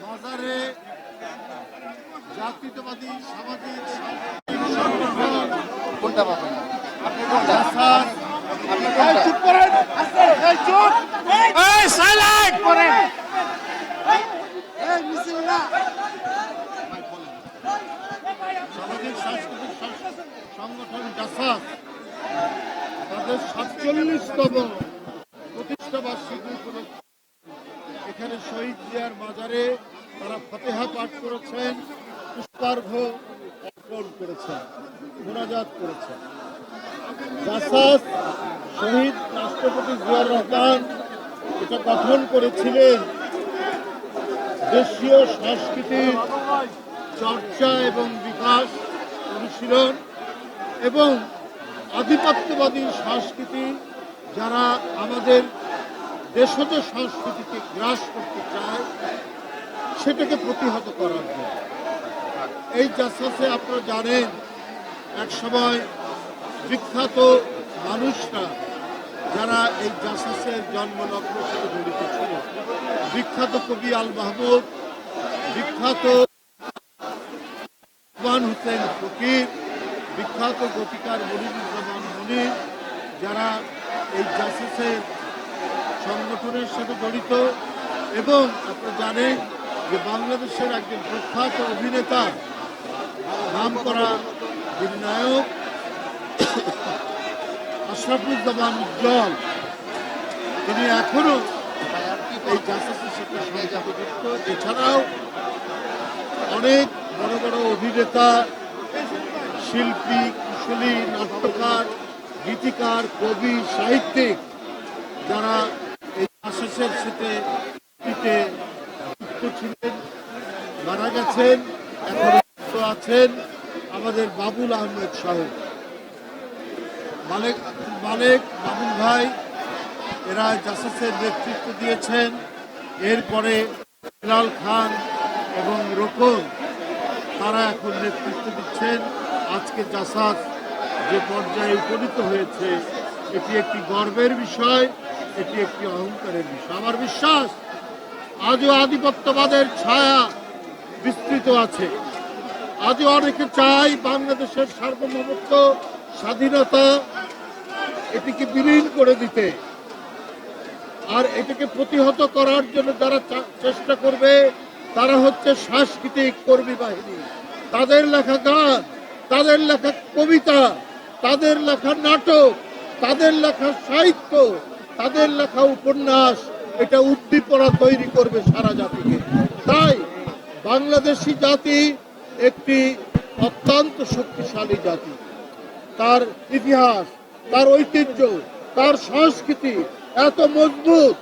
মাজারে জাতীয়তাবাদী সামাজিক সংগঠন কোনটা পাবেন আপনি? কোনটা জাসাস আপনি? কোনটা? চুপ করেন, এই চুপ, এই সাইলেন্ট করেন, এই মিছিল না। সামাজিক সাংস্কৃতিক সংগঠন জাসাস তাদের ৪৭তম প্রতিষ্ঠা বার্ষিকী উপলক্ষে এখানে শহীদ জিয়ার মাজারে তারা ফাতিহা পাঠ করেছেন, পুষ্পার্ঘ্য অর্পণ করেছেন, মোনাজাত করেছেন। জাসাস শহীদ রাষ্ট্রপতি জিয়াউর রহমান এটা গঠন করেছিলেন দেশীয় সংস্কৃতির চর্চা এবং বিকাশ, অনুশীলন এবং আধিপত্যবাদী সংস্কৃতি যারা আমাদের দেশজ সংস্কৃতিকে গ্রাস করতে চায় সেটাকে প্রতিহত করার জন্য। এই জাসাসে আপনারা জানেন একসময় বিখ্যাত মানুষরা যারা এই জাসাসের জন্মলগ্ন সাথে জড়িত ছিল, বিখ্যাত কবি আল মাহমুদ, বিখ্যাত হুসেন ফকির, বিখ্যাত গতিকার মনিরুজ্জামান মনির, যারা এই জাসাসের সংগঠনের সাথে জড়িত। এবং আপনারা জানেন যে বাংলাদেশের একজন প্রখ্যাত অভিনেতা, নাম করা নায়ক আশরাফুজ্জামান উজ্জ্বল, তিনি এখনো এই জাসাসের সাথে যুক্ত। এছাড়াও অনেক বড় বড় অভিনেতা, শিল্পী, কুশলী, নাট্যকার, গীতিকার, কবি, সাহিত্যিক যারা এই জাসাসের সাথে যুক্ত ছিলেন, মারা গেছেন, এখন আছেন আমাদের বাবুল আহমেদ সাহেব, মালেক বাবুল ভাই, এরা জাসাসের নেতৃত্ব দিয়েছেন। এরপরে হেলাল খান এবং রোকন তারা এখন নেতৃত্ব দিচ্ছেন। আজকে জাসাস যে পর্যায়ে উপনীত হয়েছে এটি একটি গর্বের বিষয়, এটি একটি অহংকারের বিষয়। আমার বিশ্বাস আজও আধিপত্যবাদের ছায়া বিস্তৃত আছে। আজও অনেকে চাই বাংলাদেশের সার্বভৌমত্ব, স্বাধীনতা এটিকে বিলীন করে দিতে। আর এটাকে প্রতিহত করার জন্য যারা চেষ্টা করবে তারা হচ্ছে সাংস্কৃতিক কর্মী বাহিনী। তাদের লেখা গান, তাদের লেখা কবিতা, তাদের লেখা নাটক, তাদের লেখা সাহিত্য, তাদের লেখা উপন্যাস এটা উদ্দীপনা তৈরি করবে সারা জাতিকে। তাই বাংলাদেশি জাতি একটি অত্যন্ত শক্তিশালী জাতি। তার ইতিহাস, তার ঐতিহ্য, তার সংস্কৃতি এত মজবুত।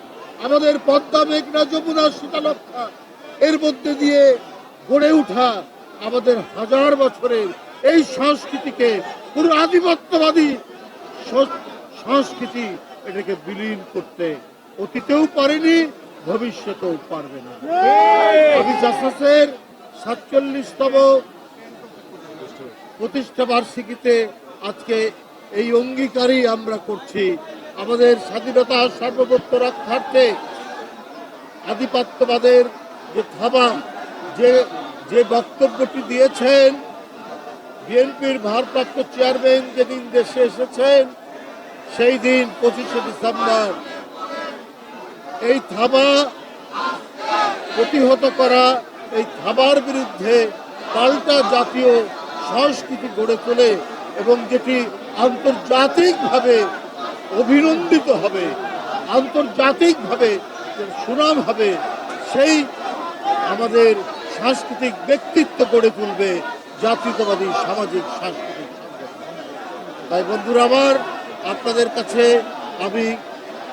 আমাদের পদ্মা, মেঘনা, যমুনা, শীতলক্ষা এর মধ্যে দিয়ে গড়ে ওঠা আমাদের হাজার বছরের এই সংস্কৃতিকে পুরো আধিপত্যবাদী সংস্কৃতি এটাকে বিলীন করতে অতীতেও পারেনি, ভবিষ্যতেও পারবে না। আমি জাসাসের ৪৭তম প্রতিষ্ঠা বার্ষিকীতে আজকে এই অঙ্গীকারই আমরা করছি। আমাদের স্বাধীনতা সার্বভৌমত্ব রক্ষার্থে আধিপত্যবাদের যে থাবা, যে বক্তব্যটি দিয়েছেন বিএনপির ভারপ্রাপ্ত চেয়ারম্যান যেদিন দেশে এসেছেন সেই দিন ২৫শে ডিসেম্বর, এই থাবা প্রতিহত করা, এই থাবার বিরুদ্ধে পাল্টা জাতীয় সংস্কৃতি গড়ে তোলে এবং যেটি আন্তর্জাতিকভাবে অভিনন্দিত হবে, আন্তর্জাতিকভাবে সুনাম হবে, সেই আমাদের সাংস্কৃতিক ব্যক্তিত্ব গড়ে তুলবে জাতীয়তাবাদী সামাজিক সাংস্কৃতিক সংগঠন। তাই বন্ধুরা আমার, আপনাদের কাছে আমি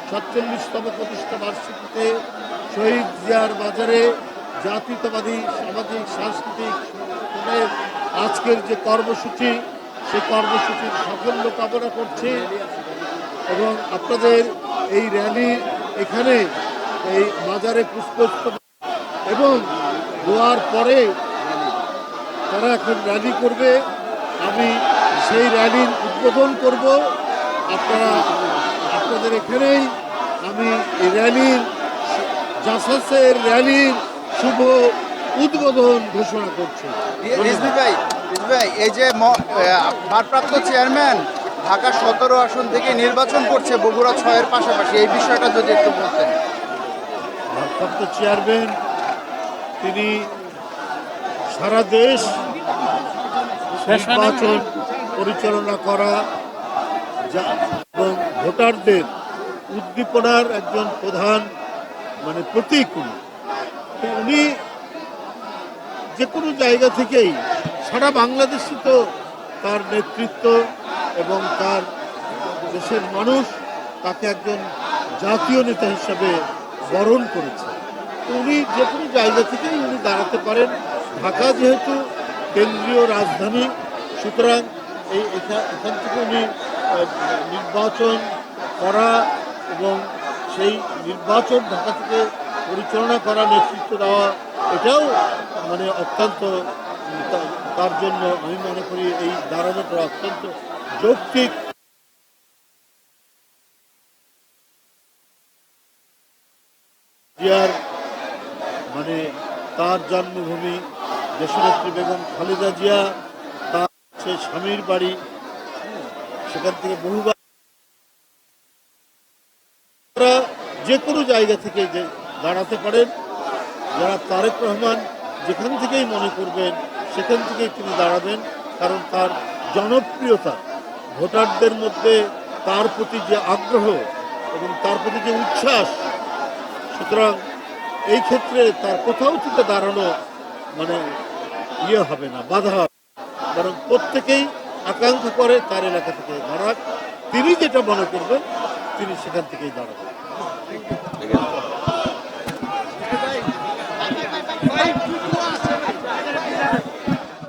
৪৭তম প্রতিষ্ঠা বার্ষিকীতে শহীদ জিয়ার বাজারে জাতীয়তাবাদী সামাজিক সাংস্কৃতিক সংগঠনের আজকের যে কর্মসূচি, সেই কর্মসূচির সাফল্য কামনা করছি এবং আপনাদের এই র্যালি এখানে এই মাজারে পুষ্পস্তবক এবং দোয়ার পরে তারা এখন র্যালি করবে। আমি সেই র্যালির উদ্বোধন করব। আপনাদের এখানেই আমি এই র্যালির জাসাসের র্যালির শুভ উদ্বোধন ঘোষণা করছি। রিজভী ভাই, এই যে ভারপ্রাপ্ত চেয়ারম্যান ঢাকা 17 আসন থেকে নির্বাচন করছে বগুড়া 6-এর পাশাপাশি, এই বিষয়টা যদি একটু বলতেন। ভারপ্রাপ্ত চেয়ারম্যান তিনি সারা দেশ নির্বাচন পরিচালনা করা এবং ভোটারদের উদ্দীপনার একজন প্রধান প্রতীক উনি যে কোনো জায়গা থেকেই সারা বাংলাদেশে তো তার নেতৃত্ব এবং তার দেশের মানুষ তাকে একজন জাতীয় নেতা হিসাবে বরণ করেছে। তো উনি যে কোনো জায়গা থেকেই উনি দাঁড়াতে পারেন। ঢাকা যেহেতু কেন্দ্রীয় রাজধানী, সুতরাং এখান থেকে উনি নির্বাচন করা এবং সেই নির্বাচন ঢাকা থেকে পরিচালনা করা, নেতৃত্ব দেওয়া, এটাও অত্যন্ত তার জন্য আমি মনে করি এই দাঁড়ানোটা অত্যন্ত যৌক্তিক। জিয়ার তার জন্মভূমি দেশনেত্রী বেগম খালেদা জিয়া, তার সেই স্বামীর বাড়ি, সেখান থেকে বহুবার যে কোনো জায়গা থেকে যে দাঁড়াতে পারেন। যারা তারেক রহমান যেখান থেকেই মনে করবেন সেখান থেকেই তিনি দাঁড়াবেন, কারণ তার জনপ্রিয়তা, ভোটারদের মধ্যে তার প্রতি যে আগ্রহ এবং তার প্রতি যে উচ্ছ্বাস, সুতরাং এই ক্ষেত্রে তার কোথাও থেকে দাঁড়ানো হবে না, বাধা হবে, বরং প্রত্যেকেই আকাঙ্ক্ষা করে তার এলাকা থেকে দাঁড়াক। তিনি যেটা মনে করবেন তিনি সেখান থেকেই দাঁড়াবেন।